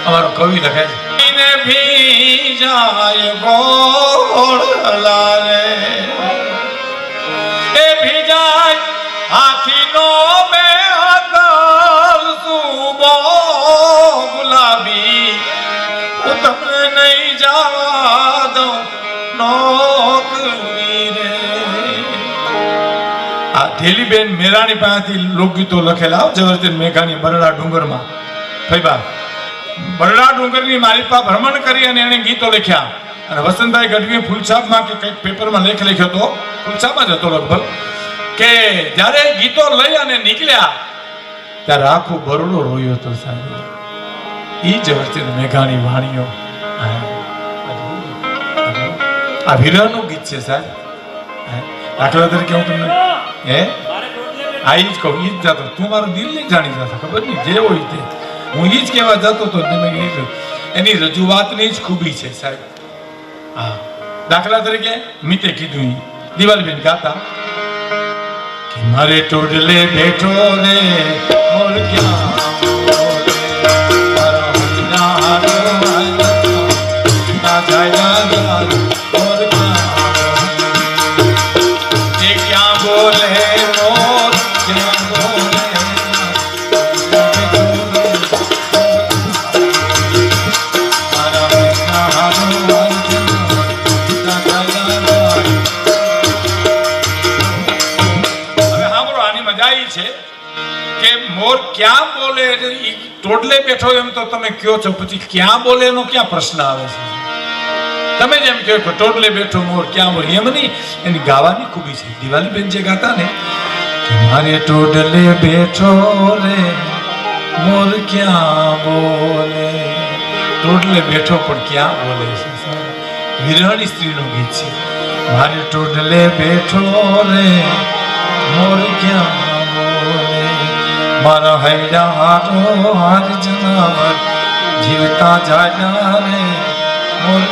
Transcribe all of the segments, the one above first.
અમારો કવિ લખે છે ને ભીજાય ગોળલા રે એ ભીજાય હાથીનો બે હાથ સુબો ગુલાબી હું તમને નહીં જવા દઉં નોકરી રે. આ ઢેલીબેન મેરાણી પાસેથી લોકગીતો લખેલા ઝવેરચંદ મેઘાણી બરડા ડુંગરમાં. ફઈબા બરડા ડુંગરની માલિપા ભ્રમણ કરી અને એને ગીતો લખ્યા અને વસંતભાઈ ગઢવીએ ફૂલછાપમાં કે કંઈક પેપરમાં લેખ લખ્યો હતો, ફૂલછાપમાં જ હતો લગભગ, કે જ્યારે ગીતો લઈ અને નીકળ્યા ત્યારે આખું બરોડો રોયો હતો સાહેબ. ઈ ઝવેરચંદ મેઘાણી વાણીઓ. આ વિરહનું ગીત છે સાહેબ. દાખલા તરીકે હું તમને આ ઈ જ કહું, ઈ જ જાતો તું મારું દિલ નહીં જાણી જતો, ખબર નહીં જે હોય તે હું ઈ જ કહેવા જતો હતો. એની રજૂઆતની જ ખૂબી છે સાહેબ. હા, દાખલા તરીકે મિતે કીધું દિવાલબેન ગાતા કે મારે ટોડલે બેઠો રે મોર ક્યાં ક્યાં બોલે. ટોડલે બેઠો એમ તો તમે કયો છો, પછી ક્યાં બોલે એનો ક્યાં પ્રશ્ન આવે છે? તમે જેમ કહો કે ટોડલે બેઠો મોર ક્યાં બોલે, એમ નહીં, એની ગાવાની ખૂબી છે. દિવાલીબેન જે ગાતા ને કે મારે ટોડલે બેઠો રે મોર ક્યાં બોલે, ટોડલે બેઠો પણ ક્યાં બોલે છે. વિરહણી સ્ત્રીનું ગીત છે. મારે ટોડલે બેઠો રે મોર ક્યાં મારા હૈયા હારો હાર જનાવર જીવતા જાના રે મોર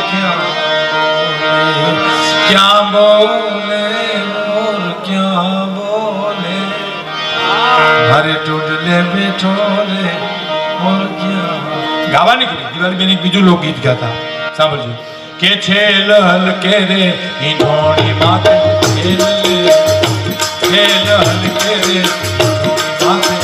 ક્યાં બોલે મોર ક્યાં બોલે મારે ટોડલે બેઠો રે મોર ક્યાં. ગાવાની કરી દિવાળીબેન એક બીજું લોકગીત ગાતા, સાંભળજો. કે છે લલ કે રે ઈનોડી માથે છે લલ કે રે માથે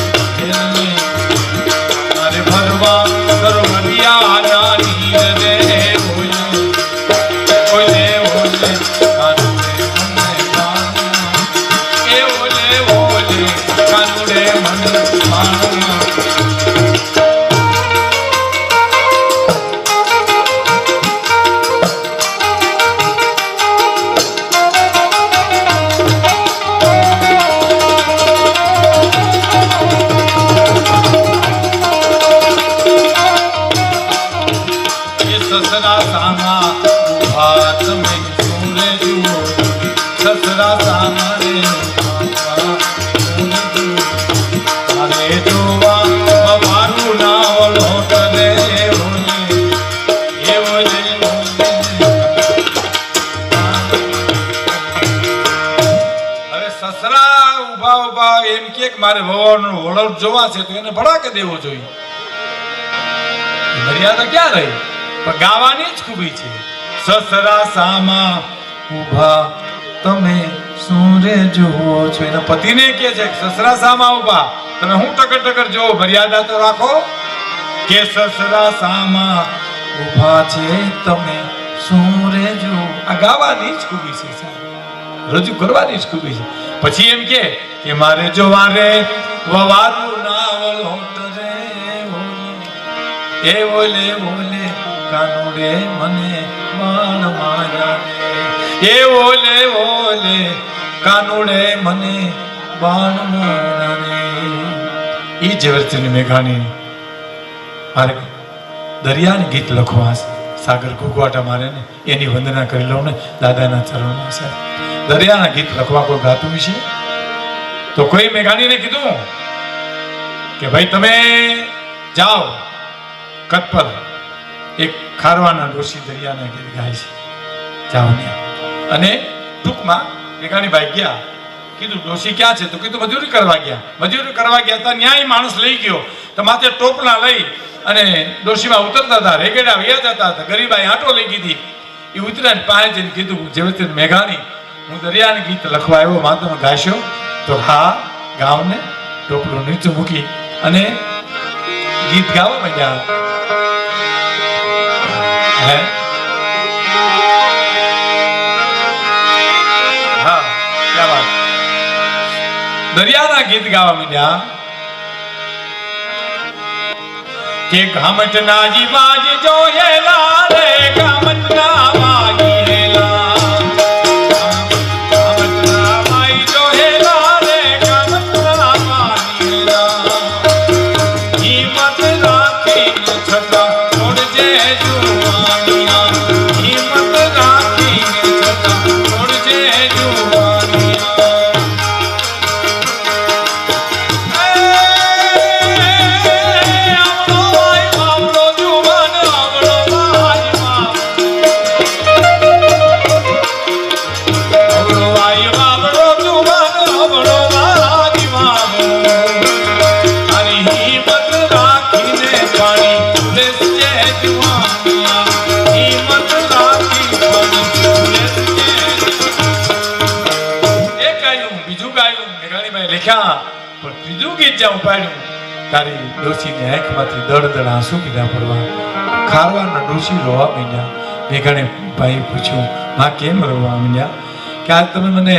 મારે વવાળનો વળો જોવા છે તો એને ભડાકે દેવો જોઈએ. મર્યાદા ક્યાં રહી? પણ ગાવાની જ ખૂબી છે. સસરા સામા ઊભા તમે શું રે જુઓ છો, એના પતિને કહે છે સસરા સામા ઊભા તમે હું ટકર ટકર જોવો, મર્યાદા તો રાખો. કે સસરા સામા ઊભા છે તમે શું રે જુઓ. આ ગાવાની જ ખૂબી છે, રજૂ કરવાની જ ખૂબી છે. પછી એમ કે મારે જોવા રે વવારું નાવલ હોટ રે એ બોલે બોલે કાનુડે મને બાણ માર્યા એ બોલે બોલે કાનુડે મને બાણ માર્યા. ઈ ઝવેરચંદ મેઘાણી મારે દરિયાની ગીત લખવા સાગર ઘૂઘવાટા મારે ને એની વંદના કરી લઉં ને દાદાના ચરણમાં. સાહેબ દરિયાના ગીત લખવા કોઈ ગાતું છે તો કોઈ મેઘાણીને કીધું કે ભાઈ તમે જાઓ કચ્છ પર, એક ખારવાના ડોશી દરિયાના ગીત ગાય છે, જાઓ ને. અને ટૂંકમાં મેઘાણીભાઈ ગયા કીધું ડોશી ક્યાં છે? તો કીધું મજૂરી કરવા ગયા. મજૂરી કરવા ગયા હતા, ન્યાય માણસ લઈ ગયો. તો માથે ટોપલા લઈ અને ડોશીમાં ઉતરતા હતા, રેગેડા વ્યા જતા હતા. ગરીબાઈ આંટો લઈ ગઈ. એ ઉતર્યા પાસે જઈને કીધું, જેવી મેઘાણી હું દરિયાને ગીત લખવા આવ્યો, માં તમે ગાશો? તો હા ગાવને. ટોપલું નીચું મૂકી અને ગીત ગાવા માંડ્યા. હે હા ક્યાં વાત. દરિયાના ગીત ગાવા માંડ્યા કે ઘામટના જીવાજ જોયેલા રે, ઘામટના વાગીલા તારી ડોશીની આંખમાંથી દળ દળ આંસુ પીડા પડવા. ખારવાના ડોશી રોવા માંડ્યા. મેઘાણી ભાઈ પૂછ્યું, માં કેમ રોવા માંડ્યા? કે આજ તમે મને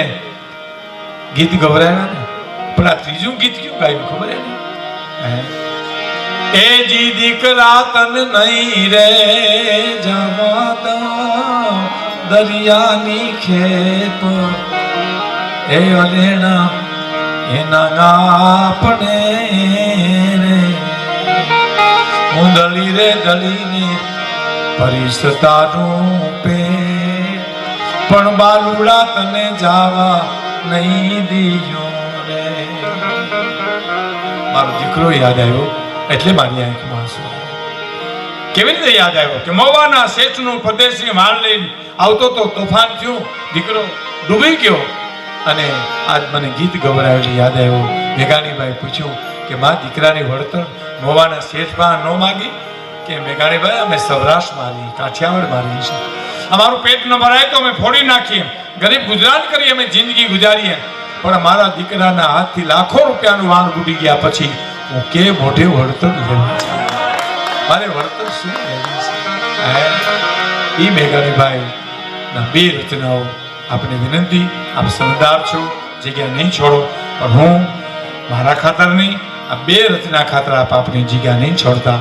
ગીત ગવરાવ્યા ને, પણ આ ત્રીજું ગીત ક્યું ગાયું ખબર હે? એ જી દીકરા તન નહીં રે જવાતા દરિયાની ખેપ, એ અલેણા એના આપણે રે ઉંદળી રે દળીને પરિસતાનું પેટ, પણ બાલુડા તને જાવા નહીં દીયો રે. મારો દીકરો યાદ આવ્યો એટલે મારી આંખમાં આંસુ. કેવી રીતે યાદ આવ્યો? કે મોવાના શેઠનું પરદેશી માલ લઈને આવતો તો તોફાન થયું, દીકરો ડૂબી ગયો અને આજ મને ગીત ગવરાવેલું યાદ આવ્યું. મેઘાણીભાઈ પૂછ્યું કે માં દીકરાની વળતર મોવાના શેઠમાં ન માગી? કે મેઘાણીભાઈ અમે સૌરાષ્ટ્ર મારી, કાઠિયાવાડ મારી છે, અમારું પેટ ન ભરાય તો અમે ફોડી નાખીએ, ગરીબ ગુજરાત કરી અમે જિંદગી ગુજારીએ, પણ મારા દીકરાના હાથથી લાખો રૂપિયાનું વાન બુડી ગયા પછી હું કે મોઢે વળતર લેવા છું? મારે વળતર શું લેવું છે? એ મેઘાણીભાઈ ના બે રચનાઓ આપને વિનંતી, આપ સમજદાર છો, જગ્યા નહીં છોડો, પણ હું મારા ખાતર નહીં, આ બે રચના ખાતર આપ આપની જગ્યા નહીં છોડતા.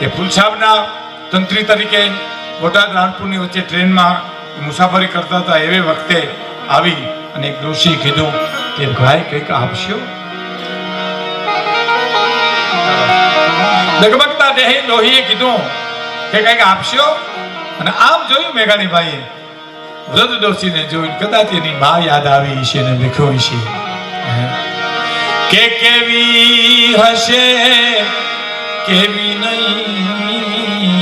એ ફૂલછાબના તંત્રી તરીકે બોટાદ રાણપુરની વચ્ચે ટ્રેનમાં મુસાફરી કરતા હતા. એવે વખતે આવી અને એક ડોશી કીધું કે ભાઈ કંઈક આપશો? ડગમગતા દેહી ડોહીએ કીધું કે કંઈક આપશો? અને આમ જોયું મેઘાણીભાઈએ વૃદ્ધ ડોશીને જોઈને, કદાચ એની માં યાદ આવી છે ને લખ્યું છે કે કેવી હશે કેવી નહીં,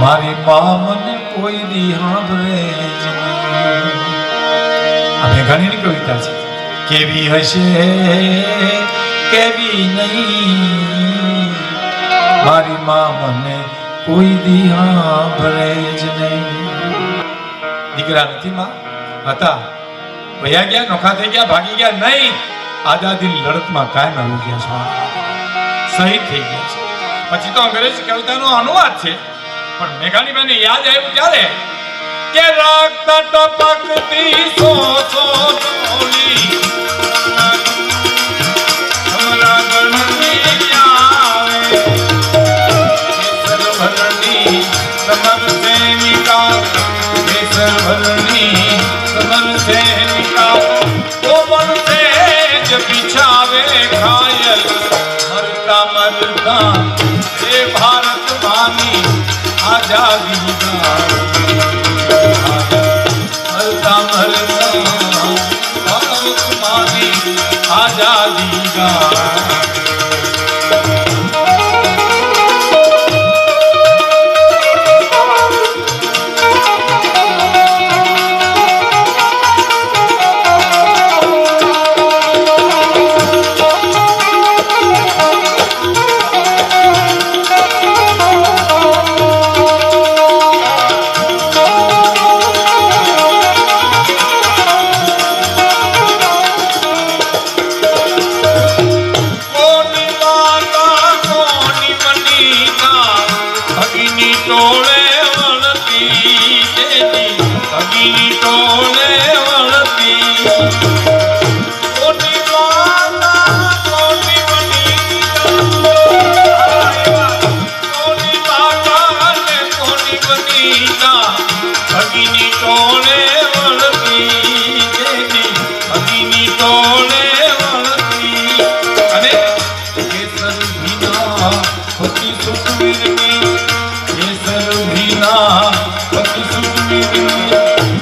મારી માં મને કોઈ દી સાંભળે જ નહીં. આ મેઘાણીની કવિતા છે. કેવી હશે કેવી નહીં, મારી માં મને કોઈ દી સાંભળે જ નહીં. દીકરા નથી માં હતા, વયા ગયા, નોખા થઈ ગયા, ભાગી ગયા નહીં. આઝાદીની લડતમાં કાયમ આવી ગયા છે, શહીદ થઈ ગયા છે. પછી તો અંગ્રેજી કવિતાનો અનુવાદ છે, પણ મેઘાણીભાઈને યાદ આવ્યું ત્યારે કે રક્ત ટપકતી સો સો ડોલી हमरा ગણની આવે, કેસરવરની સમર સૈનિકા, કેસરવરની સમર સૈનિકા, કોમળ તેજ બિછાવે ઘાયલ, મરતા મરતા એ ભારત માની આઝાદી મરતા મરતા ભારત માની આઝાદી ટોળે વળતી જેની ભગીની ટોળે વળતી કોની માતા કોની વનિતા ભગીની ટોળે વળતી જેની ભગીની ટોળે વળતી અને કેસર વિના પતિ સુખવીરની કેસર વિના પતિ સુખવીરની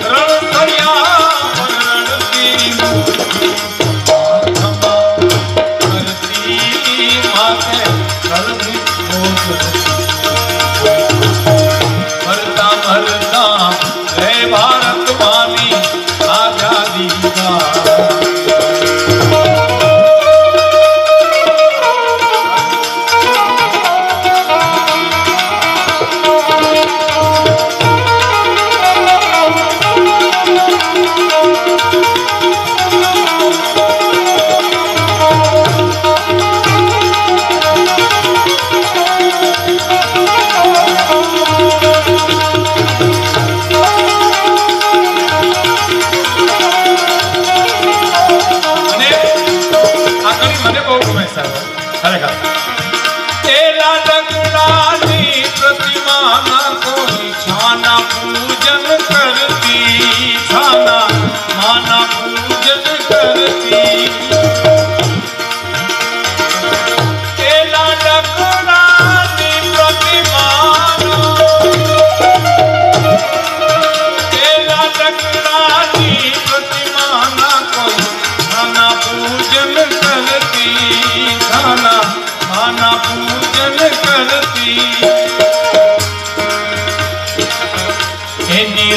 રણસરિયા રણતી કરતી માથે કરતી હે ભારત માની આઝાદી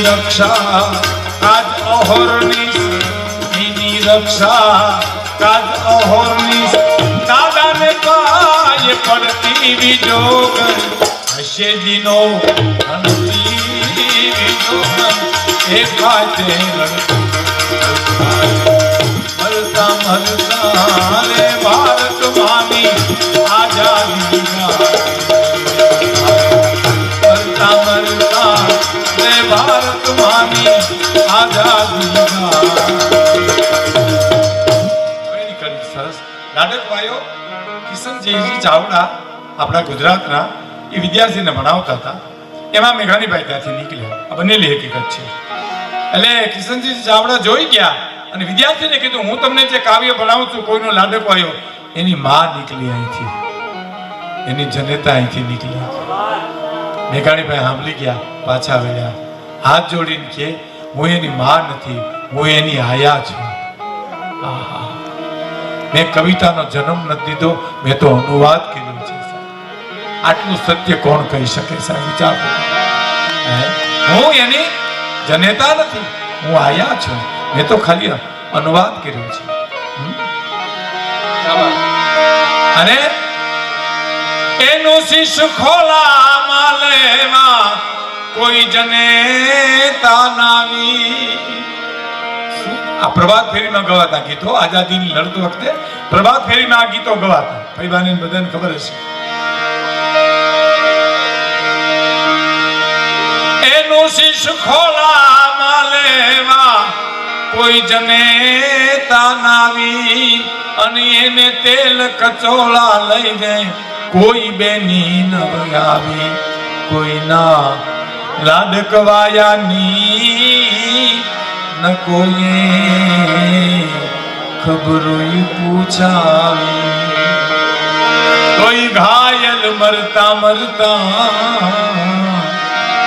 રક્ષા કાજ અહોરની એની રક્ષા કાજ અહોરની દાદાને પાય પડતી વિજોગ હશે દિનો હનતી વિજોગ એકાતે મરતા મરતા રે ભારત માની આઝાદી મરતા મરતા ભારત માની આઝાદી સરસ નાટકભાઈઓ કિશનજીજી ચાવડા આપણા ગુજરાતના એ વિદ્યાર્થીને ભણાવતા હતા એમાં મેઘાણીભાઈ ત્યાંથી નીકળ્યા આ બનેલી હકીકત છે એટલે કિશનજી ચાવડા જોઈ ગયા અને વિદ્યાર્થીને કીધું હું તમને જે કાવ્ય ભણાવું છું કોઈનો લાડકો આવ્યો એની માં નીકળી અહીંથી એની જનેતા અહીંથી નીકળી મેઘાણીભાઈ સાંભળી ગયા પાછા વળ્યા હાથ જોડીને કે હું એની માં નથી હું એની આયા છું મેં કવિતાનો જન્મ નથી દીધો મેં તો અનુવાદ કર્યો છે આટલું સત્ય કોણ કહી શકે સાહેબ વિચાર હું એની જનેતા નથી હું આયા છું મેં તો ખાલી અનુવાદ કર્યો છે અને એનું શીશ ખોલા માલેમાં કોઈ જનેતા નાવી આ પ્રભાત ફેરીમાં ગવાતા ગીતો આઝાદીની લડત વખતે પ્રભાત ફેરીમાં આ ગીતો ગવાતા ભાઈબાને બધાને ખબર હશે એનું શીશ ખોલા માલેવા કોઈ જનેતા નાવી અને એને તેલ કચોળા લઈ જાય કોઈ બેની ન આવી કોઈના લાડકવાયાની ન કોઈ ખબરોય પૂછાવી કોઈ ઘાયલ મરતા મરતા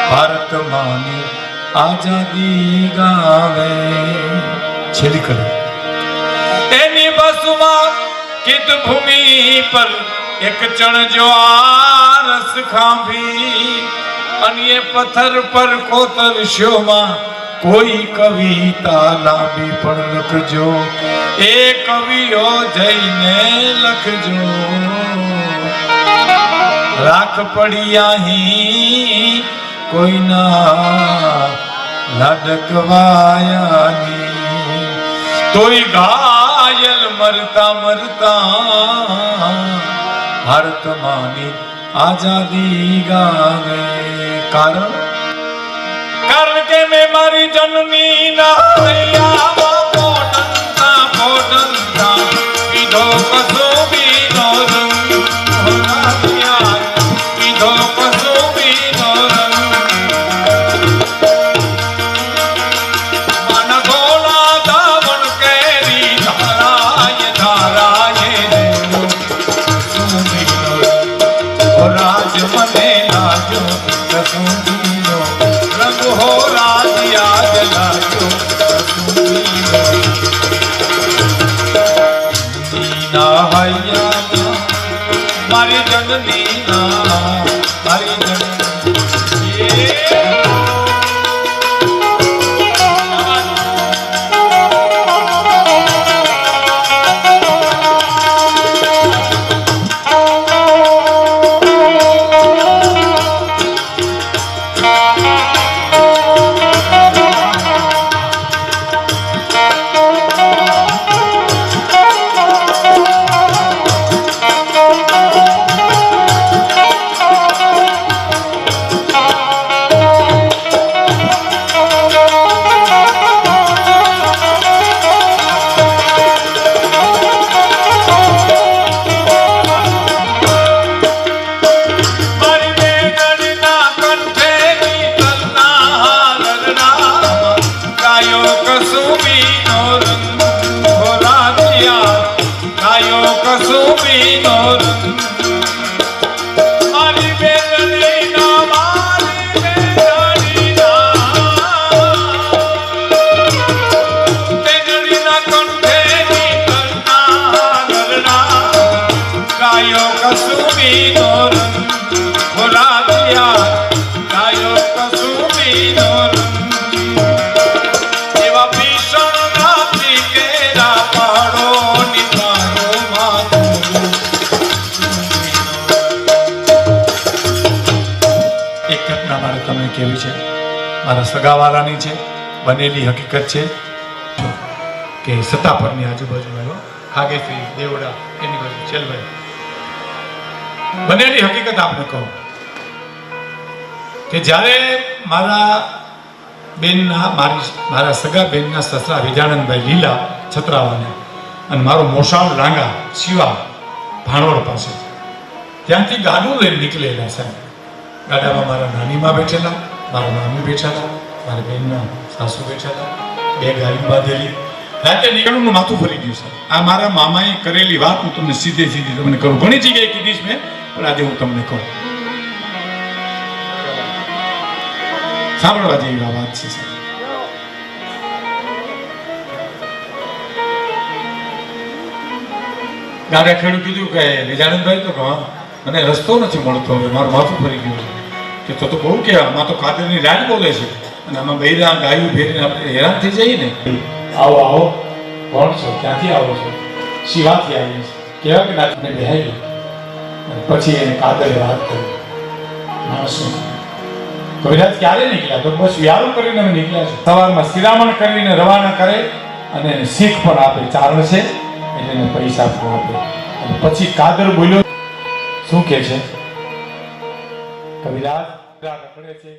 ભારત માની આઝાદી ગાવે છેલ્લી કડી એની બસમાં કિત ભૂમિ પર એક ચણજો આરસ ખાંભી અને એ પથ્થર પર કોતરશોમાં કોઈ કવિતા લાંબી પણ લખજો એ કવિઓ જઈને લખજો રાખ પડી અહીં કોઈના લાડકવાયાની તોય ઘાયલ મરતા મરતા ભારત માની આઝાદી ગાવે. કારણ કે મેં મારી જનની ના હૈયામાં પોટંતા પોટંતા પીધો કસુંબીનો રંગ. પીધો કસુંબીનો રંગ. મન ગોળા દાવણ કેરી ધારાય ધારાય કસુંબીનો રંગ. રાજ મને લાજો કસુંબીનો રંગ હો. રાજ યાદ લાજો કસુંબીનો ના હૈયામાં મારી જનની ના મારી જનની. કેવી છે મારા સગાવાળાની છે બનેલી હકીકત છે કે સત્તાપરની આજુબાજુ ખાગેશ્રી દેવડા એની બાજુ છેલભાઈ બનેલી હકીકત આપને કહું કે જ્યારે મારા બેનના મારા સગા બેનના સસરા વિજાનંદભાઈ લીલા છત્રાવાને અને મારો મોસાળ લાંગા શિવા ભાણવડ પાસે ત્યાંથી ગાડું લઈને નીકળેલા સાહેબ. ગાડામાં મારા નાનીમાં બેઠેલા, મારા મામી બેઠેલા, મારા બહેનના સાસુ બેઠેલા, બે ગાડી બાંધેલી. રાતે નીકળવાનું માથું ફરી ગયું છે. આ મારા મામાએ કરેલી વાત હું તમને સીધે સીધી તમને કરું. ઘણી જગ્યાએ કીધીશ મેં, પણ આજે હું તમને કહું. સાંભળવા જેવી આ વાત છે. ગાડા ખેડૂત કીધું કે વિજાનંદભાઈ તો મને રસ્તો નથી મળતો, હવે મારું માથું ફરી ગયું છે. કે તો બહુ કહેવા, આમાં તો કાદરની લાડ બોલે છે અને આમાં બૈરા ગાયું ફેરીને આપણે હેરાન થઈ જઈએ ને. આવો આવો, કોણ છો, ક્યાંથી આવો છો? શિવાથી આવીએ છીએ. કેવા કે નાથને બેહાઈ પછી એને કાદરે વાત કરી. માણસો કવિરાજ ક્યારે નીકળ્યા? તો બસ વ્યારું કરીને અમે નીકળ્યા છે. સવારમાં શિરામણ કરીને રવાના કરે અને એને શીખ પણ આપે. ચારણ છે એટલે એને પૈસા પણ આપે. અને પછી કાદર બોલ્યો, શું કે છે કવિરાજ? રખડે છે